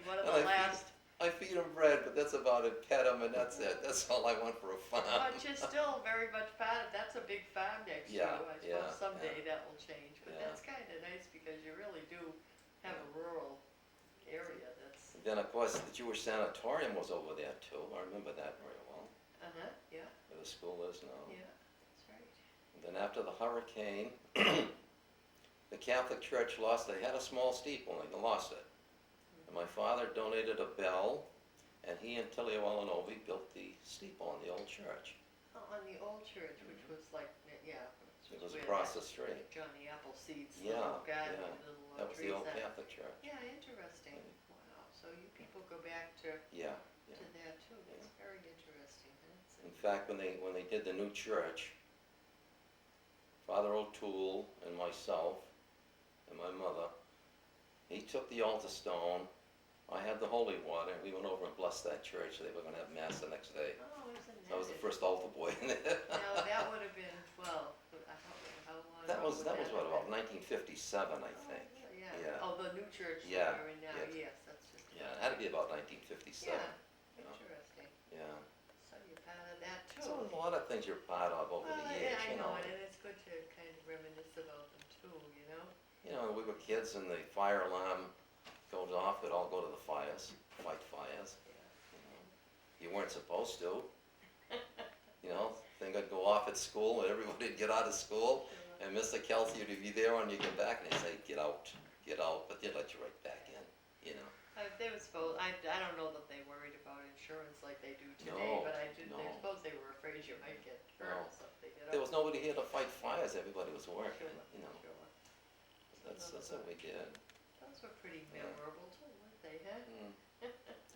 one of And the last, I feed them bread, but that's about it. Pet them, and that's it. That's all I want for a farm. but you're still very much part of, that's a big farm next to you. Yeah, I yeah, suppose someday that will change, but Yeah. that's kinda nice because you really do have a rural area that's, Then, of course, the Jewish sanatorium was over there too. I remember that very well, yeah, where the school is now. yeah, that's right. And then after the hurricane, the Catholic Church they had a small steeple and they lost it. And my father donated a bell, and he and Tilly Wallanovi built the steeple on the old church. Oh, on the old church, which was like, yeah. It was where across that the street. Johnny Appleseed's Yeah, little garden, yeah. little That was the trees old that- Catholic church. Yeah, interesting. Wow, so you people go back to Yeah, yeah. that too, that's very interesting, huh? In fact, when they did the new church, Father O'Toole and myself and my mother, he took the altar stone I had the holy water, and we went over and blessed that church. They were gonna have mass the next day. Oh, isn't So I was the that? first altar boy in there. Now, that would have been, well, how long That ago was, would that was have what, about been? 1957, I Oh, think. yeah. Yeah. Oh, the new church Yeah, we are in now, yeah. yes, that's just. Yeah, it had to be about 1957. Yeah, Yeah. interesting. Yeah. So you're part of that too. So there's a lot of things you're part of over Well, the years, yeah, I you know, know. and it's good to kind of reminisce about them too, you know? You know, we were kids and the fire alarm goes off, we'd all go to the fires, fight fires. Yeah. You know. You weren't supposed to. You know, thing would go off at school and everybody'd get out of school and Mr. Kelsey would be there when you come back and they'd say, get out, but they'd let you right back in, you know. They were supposed, I don't know that they worried about insurance like they do today, No, but I no. suppose they were afraid you might get hurt No. or something, you know? There was nobody here to fight fires, everybody was working, Sure, you know. sure. That's what we did. Those were pretty Yeah. memorable too, weren't they, huh? Mm.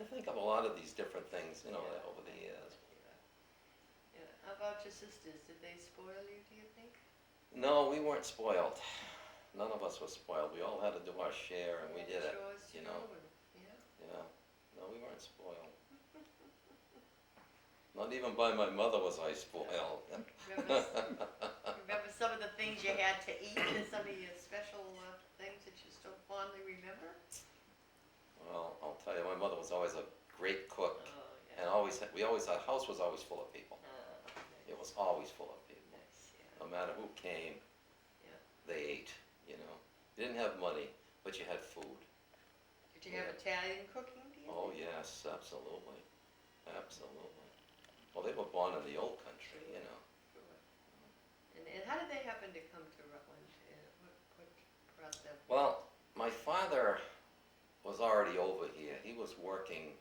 I think of a lot of these different things, you know, Yeah. over the years. Yeah. Yeah. How about your sisters? Did they spoil you, do you think? No, we weren't spoiled. None of us were spoiled. We all had to do our share and we Yeah, did it, chores you too, know. and- Yeah. Yeah. No, we weren't spoiled. Not even by my mother was I spoiled. Remember some of the things you had to eat and some of your special things that you still fondly remember? Well, I'll tell you, my mother was always a great cook Oh, and yeah. our house was always full of people. It was always full of people. Nice, yeah. No matter who came, Yeah. they ate, you know. You didn't have money, but you had food. Did you have Italian cooking, do you Oh, think? yes, absolutely. Absolutely. Well, they were born in the old country, you know. Sure. And how did they happen to come to Rutland? What brought them? Well, my father was already over here. He was working,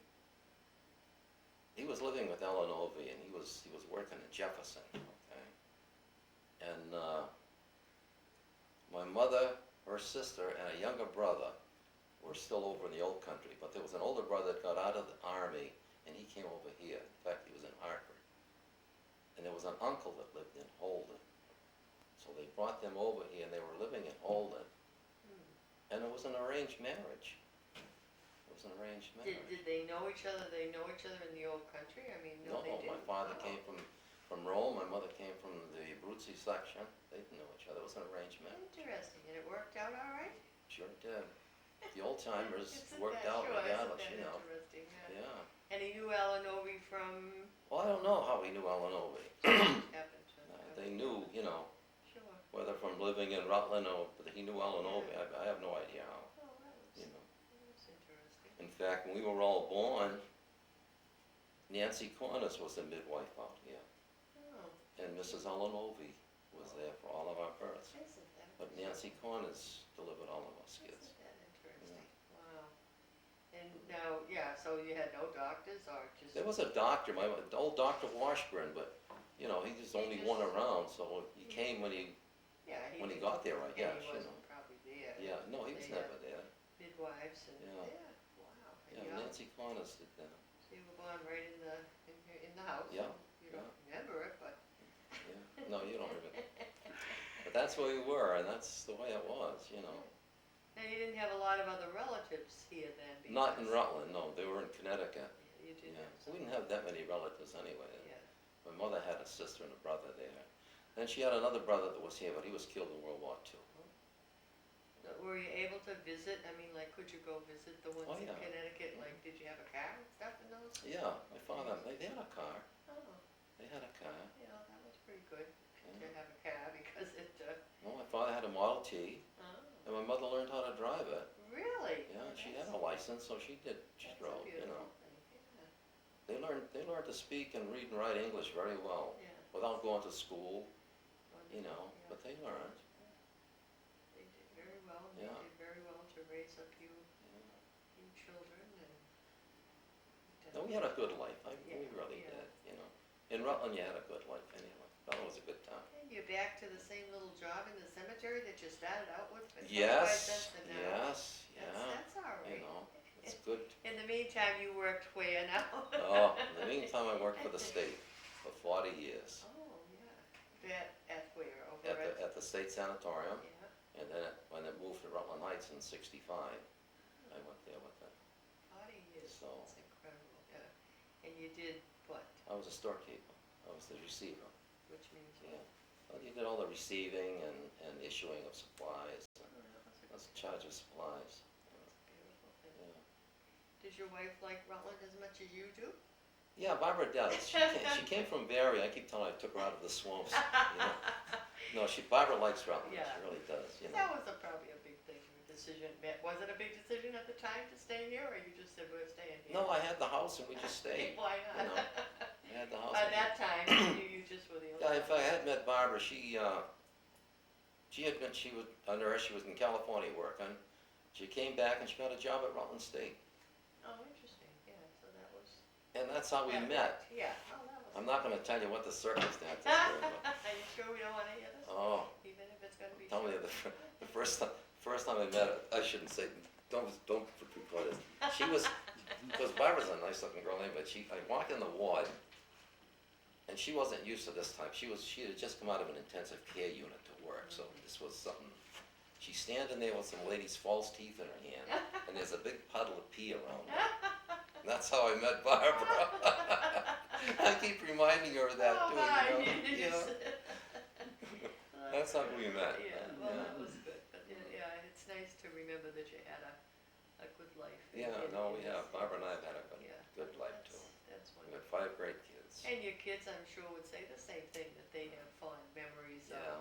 he was living with Ellen Ovey and he was working in Jefferson, okay? And my mother, her sister, and a younger brother were still over in the old country, but there was an older brother that got out of the army and he came over here. In fact, he was in Hartford. And there was an uncle that lived in Holden. So they brought them over here and they were living in Holden. Hmm. And it was an arranged marriage. It was an arranged marriage. Did they know each other? They know each other in the old country? I mean, no, No, they didn't. my father Oh. came from Rome, my mother came from the Abruzzi section. They didn't know each other. It was an arranged marriage. Interesting. And it worked out all right? Sure did. The old timers Isn't worked that out sure? regardless, Isn't you that know. interesting? Yeah. And he knew Alan Ovey from Well, I don't know how he knew Ellen Ovey. happened to. They knew, you know, Sure. whether from living in Rutland or but he knew Ellen Ovey. I have no idea how, Oh, that was, you know. interesting. In fact, when we were all born, Nancy Cornish was the midwife out here. Oh, And Mrs. Ellen Ovey was there for all of our births. isn't that? But Nancy Cornish delivered all of us kids. Isn't that interesting? Wow. And now, yeah, so you had no doctors or just? There was a doctor, my old Dr. Washburn, but, you know, he just only one around, so he came when he Yeah, when he got there, I and guess, he you wasn't know. probably there. Yeah, no, he was They, never there. Midwives and, Yeah. wow. And Yeah, you all- Nancy Cornish did that. So you were born right in the house? Yeah, You don't remember it, but. Yeah, no, you don't even. But that's where we were, and that's the way it was, you know. Now, you didn't have a lot of other relatives here then? Not in because- Rutland, no, they were in Connecticut. Yeah, you did Yeah, have we some. didn't have that many relatives anyway. Yeah. My mother had a sister and a brother there. Then she had another brother that was here, but he was killed in World War II. Were you able to visit? I mean, like, could you go visit the ones Oh, in yeah. Connecticut? Like, did you have a car and stuff in those? Yeah, my father, they had a car. Oh, They had a car. yeah, that was pretty good to Yeah. have a car because it, Well, my father had a Model T, oh, and my mother learned how to drive it. really? Yeah, Oh, she had that's- a license, so she that's a drove, you beautiful know. thing, yeah. They learned to speak and read and write English very well, Yeah. without going to school, you Wonderful, know, yeah. but they learned. They did very well, and Yeah. they did very well to raise up you Yeah. children and. No, we had a good life, we Yeah, really yeah. did, you know. In Rutland, you had a good life anyway. Rutland was a good town. And you're back to the same little job in the cemetery that you started out with for 25 Yes, cents an hour? yes, yeah, That's all you right. know, it's good. In the meantime, you worked where now? Oh, in the meantime, I worked for the state for 40 years. Oh, yeah. At where? Over At the state sanatorium, Yeah, and then when it moved to Rutland Heights in '65, I went there with it. 40 So It's incredible, yeah. And you did what? I was a storekeeper. I was the receiver. Which means Yeah. Well, you did all the receiving and issuing of supplies. oh, that was I was in charge of supplies. a beautiful thing. Yeah. Does your wife like Rutland as much as you do? Yeah, Barbara does. She came from Barry. I keep telling her I took her out of the swamps. You know? No, Barbara likes Rutland. Yeah. She really does. You know. That was probably a big thing, your decision. Was it a big decision at the time to stay here, or you just said we're staying here? No, I had the house and we just stayed. Why You not? know, I had the house. At that time, you just were the only Yeah, if I one. had met Barbara, she was in California working. She came back and she got a job at Rutland State. Oh, interesting, yeah, so that was. And that's how we that met. worked. Yeah, oh, that was. I'm not gonna tell you what the circumstances were, but, Are you sure we don't wanna hear this? oh, Even if it's gonna be tell me true? the first time I met her, I shouldn't say, don't record it. She was, because Barbara's a nice looking girl anyway, but I walked in the ward, and she wasn't used to this type. She had just come out of an intensive care unit to work, so this was something. She's standing there with some lady's false teeth in her hand, and there's a big puddle of pee around her. And that's how I met Barbara. I keep reminding her of that Oh, too, my, you know. That's how we met. Yeah, well, that was good, but yeah, it's nice to remember that you had a good life. Yeah, no, we have. Barbara and I have had a Yeah. good life too. That's We had wonderful. 5 great kids. And your kids, I'm sure, would say the same thing, that they have fond memories Yeah.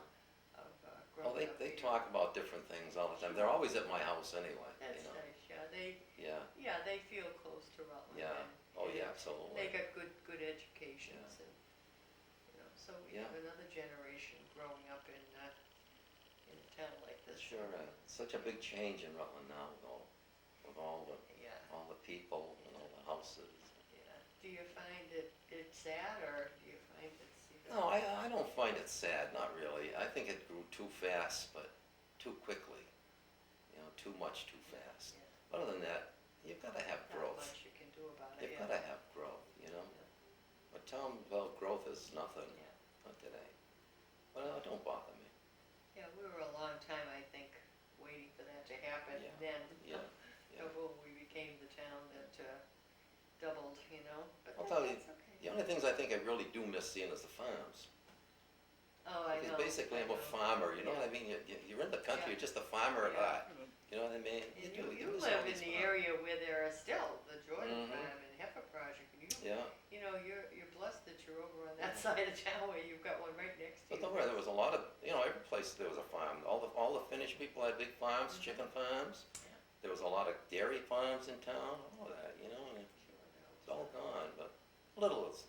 of Well, growing up they here. talk about different things all the time. They're always at my house anyway, That's you know. nice, Yeah, yeah, they feel close to Rutland. yeah. and- Oh, and yeah, absolutely. They got good educations and, so we Yeah. have another generation growing up in a town like this. Sure, such a big change in Rutland now with all Yeah, the people and all the houses. yeah. Do you find it sad, or do you find it's even? No, I don't find it sad, not really. I think it grew too fast, but too quickly. You know, too much too fast. Yeah. Other than that, you've got to have Not growth. much you can do about it, You've yeah. got to have growth, you know. But tell them about growth is nothing, Yeah. not today. Well, it don't bother me. Yeah, we were a long time, I think, waiting for that to happen, Yeah. and then, Yeah. boom, we became the town that doubled, you know, but I'll tell you, that's okay. The only things I think I really do miss seeing is the farms. Oh, I know. Because basically I'm a I know. farmer, you know Yeah. what I mean? You're in the country, Yeah. you're just a farmer at Yeah. heart. You know what I mean? And do, you miss all live in these the farms. area where there are still the Jordan Mhm. Farm and Heifer Project, and Yeah, you know, you're blessed that you're over on that side of town where you've got one right next to but you. don't worry, there was a lot of, every place there was a farm. All the Finnish people had big farms, Mhm. chicken farms. Yeah. There was a lot of dairy farms in town, all of that, and Sure, it's all gone, but a little is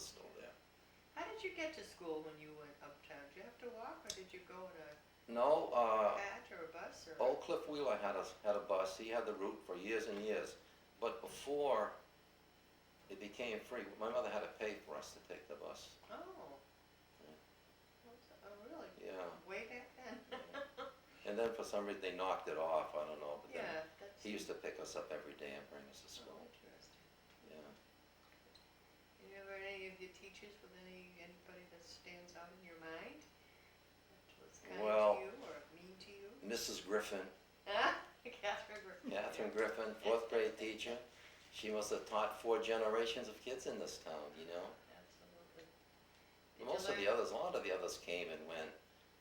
still there. How did you get to school when you went uptown? Did you have to walk, or did you go in a No, cab or a bus, or? Old Cliff Wheeler had a bus. He had the route for years and years. But before it became free, my mother had to pay for us to take the bus. Oh. Yeah. Oh, really? Yeah. Way back then? And then for some reason they knocked it off. I don't know. But then Yeah, that's. he used to pick us up every day and bring us to Oh, school. interesting. Yeah. You ever had any of your teachers with anybody that stands out in your mind? That was kind Well- to you or mean to you? Mrs. Griffin, Huh? Catherine Griffin. Catherine Griffin, 4th grade teacher. She must have taught 4 generations of kids in this town, you know. Absolutely. Did you Most of the learn- others, a lot of the others came and went.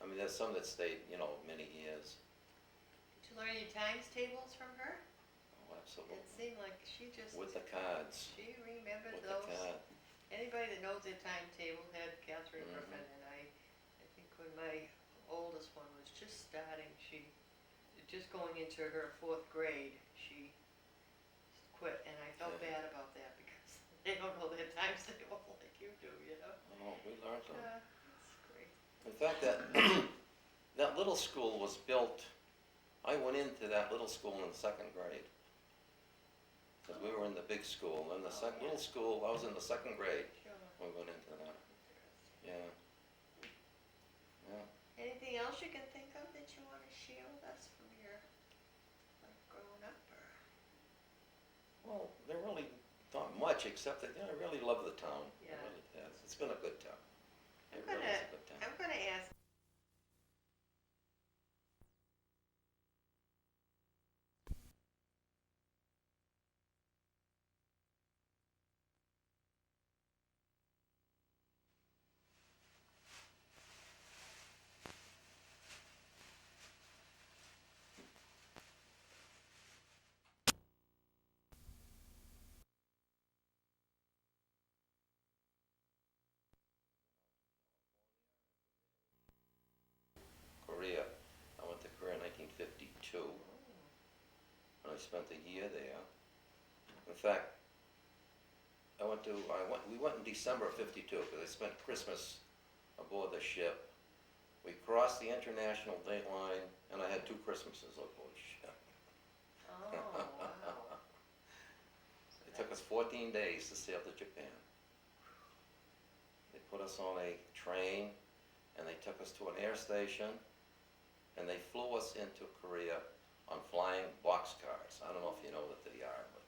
I mean, there's some that stayed, many years. Did you learn any times tables from her? Oh, absolutely. It seemed like she just. With the cards. She remembered With the those. card. Anybody that knows their timetable had Catherine Mhm. Griffin, and I think when my oldest one was just starting, just going into her 4th grade, she quit, and I felt Yeah. bad about that because they don't know their timetable like you do, you know? Oh, we learned them. That's great. In fact, that little school was built, I went into that little school in the 2nd grade. Because we were in the big school, and the Oh, yeah. little school, I was in the 2nd grade Sure. when we went into that. Interesting. Yeah. Yeah. Anything else you can think of that you want to share with us from your life growing up, or? Well, there really not much, except that, I really love the town. Yeah. It really has. It's been a good town. I'm It really gonna- is a good town. I'm gonna ask 52, and I spent a year there. In fact, we went in December of 52, because I spent Christmas aboard the ship. We crossed the international date line, and I had 2 Christmases aboard the ship. Oh, wow. It took us 14 days to sail to Japan. They put us on a train, and they took us to an air station, and they flew us into Korea on flying boxcars. I don't know if you know what they are, but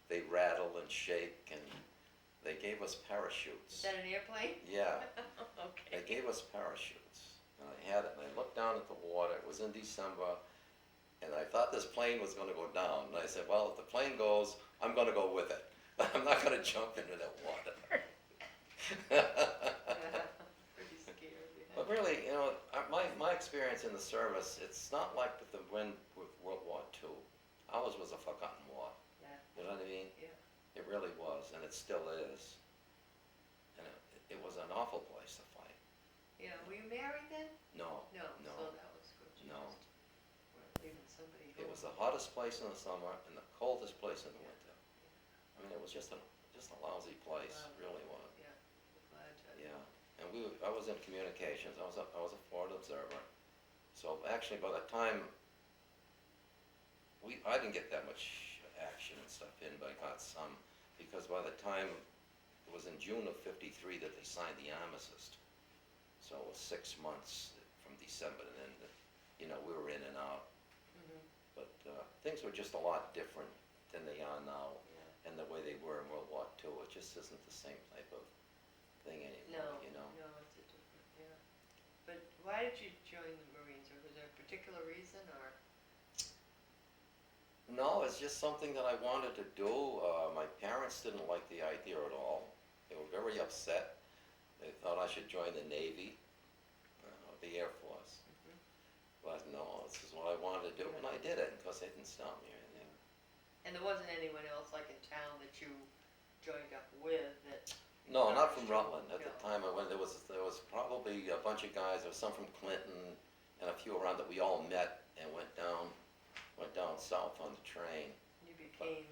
they rattle and shake, and they gave us Is parachutes. that an airplane? Yeah, they Okay. gave us parachutes. And I had it, and I looked down at the water. It was in December, and I thought this plane was going to go down. And I said, well, if the plane goes, I'm going to go with it. I'm not going to jump into that water. Pretty scary. Yeah. But really, my experience in the service, it's not like with the wind with World War II. Ours was a forgotten war. Yeah. You know what I mean? Yeah. It really was, and it still is. And it was an awful place to fight. Yeah. Were you married then? No, No. No. So that was good. You No. just weren't leaving somebody it home. was the hottest place in the summer and the coldest place in the winter. I mean, it was just a lousy place. Wow. It really was. Yeah. I'm glad to. Yeah. And I was in communications. I was a foreign observer. So actually, by the time I didn't get that much action and stuff in, but I got some, because by the time it was in June of 53 that they signed the armistice. So it was 6 months from December, and then we were in and out. Mhm. But things were just a lot different than they are now, Yeah. and the way they were in World War II. It just isn't the same type of thing anymore. No. No, it's a different. Yeah. But why did you join the Marines? Or was there a particular reason, or? No, it's just something that I wanted to do. My parents didn't like the idea at all. They were very upset. They thought I should join the Navy, the Air Force. Mhm. But no, this is what I wanted to do, and I did it, because they didn't stop me or anything. And there wasn't anyone else like in town that you joined up with that? No, not from Rutland. At the No. time I went, there was probably a bunch of guys. There was some from Clinton and a few around that we all met and went down south on the train. You became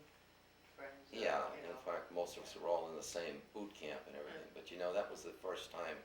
friends? Yeah, in fact, most of us were all in the same boot camp and everything. But that was the first time